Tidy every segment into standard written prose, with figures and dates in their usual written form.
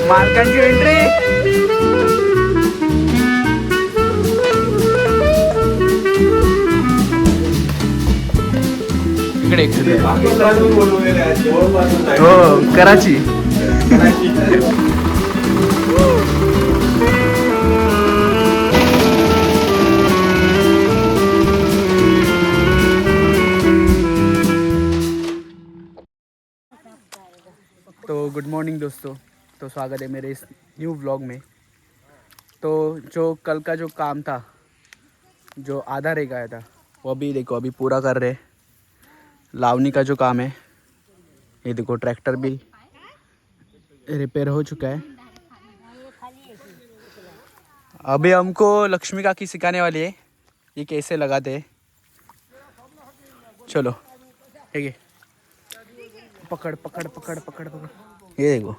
मालकांची एंट्री. इकडे हो कराची. तो गुड मॉर्निंग दोस्तों, तो स्वागत है मेरे इस न्यू व्लॉग में। तो जो कल का जो काम था, जो आधा रह गया था, वो अभी देखो अभी पूरा कर रहे। लावनी का जो काम है, ये देखो ट्रैक्टर भी रिपेयर हो चुका है। अभी हमको लक्ष्मी काकी सिखाने वाली है ये कैसे लगाते हैं। चलो ठीक है, पकड़ पकड़ पकड़ पकड़ पकड़, ये देखो।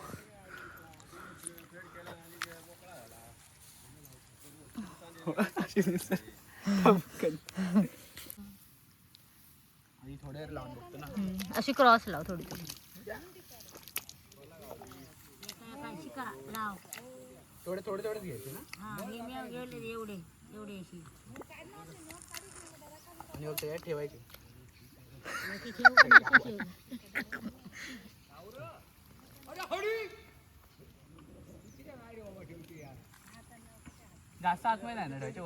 अशी क्रॉस लाव थोडी थोडी. थोडे थोडे थोडे घ्यायचे ना. एवढे एवढे अशी आणि फक्त यात ठेवायचे. जास्त आतमध्ये नाही ना ठेवायचे,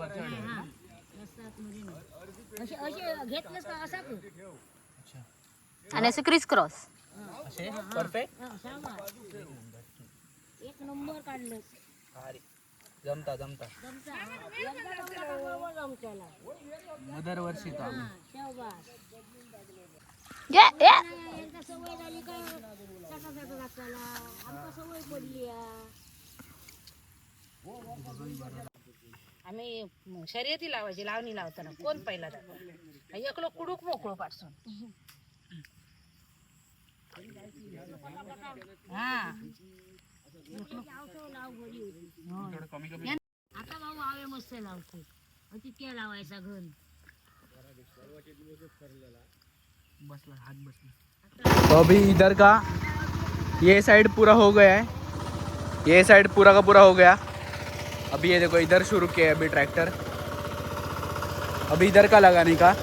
वरच्या घेतलंस का असा आणि असं क्रिस क्रॉस. असे परफेक्ट. एक नंबर काढलं. जमता जमता मदर वर्षी तो सवय झाली का आमका सवय पडली. आम्ही शर्यती लावायची, लावणी लावताना कोण पहिला दाखव एकलो कुडूक मोकळो पाडसून. हा आता भाऊ आवे मस्त लावतो, तितक्या लावायचा घन बसला हाथ बसला. तो अभी इधर का ये साइड पूरा हो गया है, ये साइड पूरा का पूरा हो गया. अभी ये देखो इधर शुरू किया है अभी ट्रैक्टर, अभी इधर का लगाने का.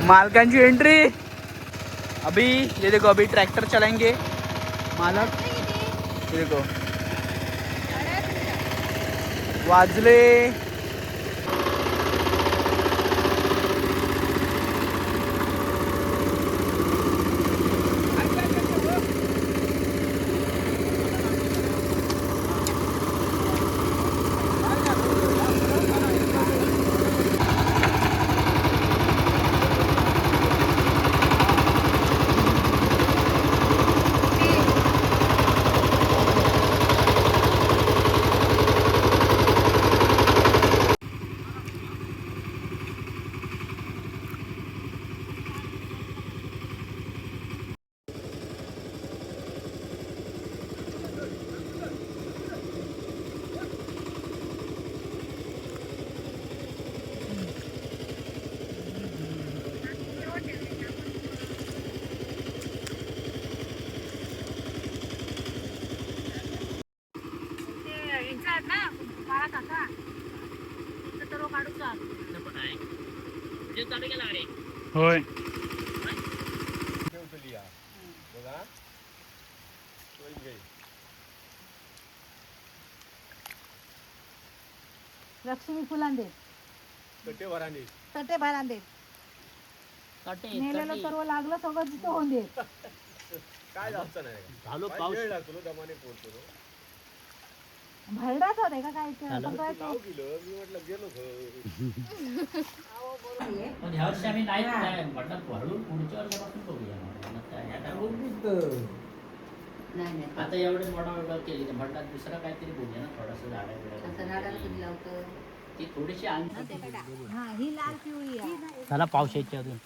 मालकांची एंट्री. अभी ये देखो अभी ट्रैक्टर चलाएंगे मालक. ये देखो वाजले होय. लक्ष्मी फुलांदे तटे भराने तटे भारांदे नेलेलं सर्व लागलं सगळं तिथं होऊन दे. झालो पाऊस भरडाच होते का काय ते? झालं. सगळं पण ह्या वर्षी आम्ही नाही म्हटलं हळूहळू पुढच्या वर्षापासून बघूया ह्या टायमाला. आता एवढे मोठा केली तर म्हटलं दुसरा काहीतरी बोलूया ना थोडंसं झाडा ती थोडीशी हा, ही लाल पिवळी आहे. चला पाऊस यायची अजून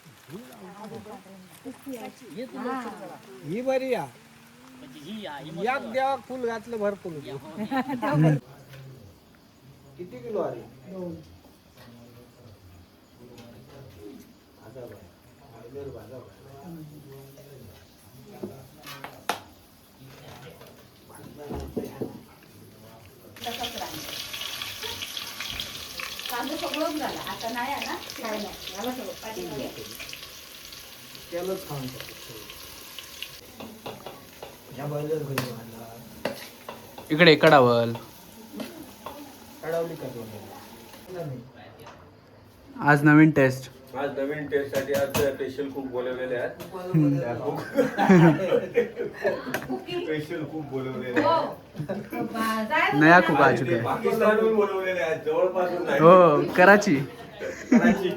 ही बरी या म्हणजे ही याक देवा फुल घातलं भरपूर किती किलो आले कांदा सगळं झालं आता नाही आहे ना खायला झालं सगळं पाठीमागे. त्यालाच खाऊन टाकतो. या बळीवर घरी आणला. इकडे कडावल अडवली का तुम्हाला आज नवीन टेस्ट. आज नवीन टेस्ट साठी आज स्पेशल कुक बोलवलेले आहेत स्पेशल कुक बोलवलेले आहेत नया कुक आ आणि चुका ते है. पाकिस्तानहून बोलवलेले आहेत जवळपासून नाही हो कराची. कराची.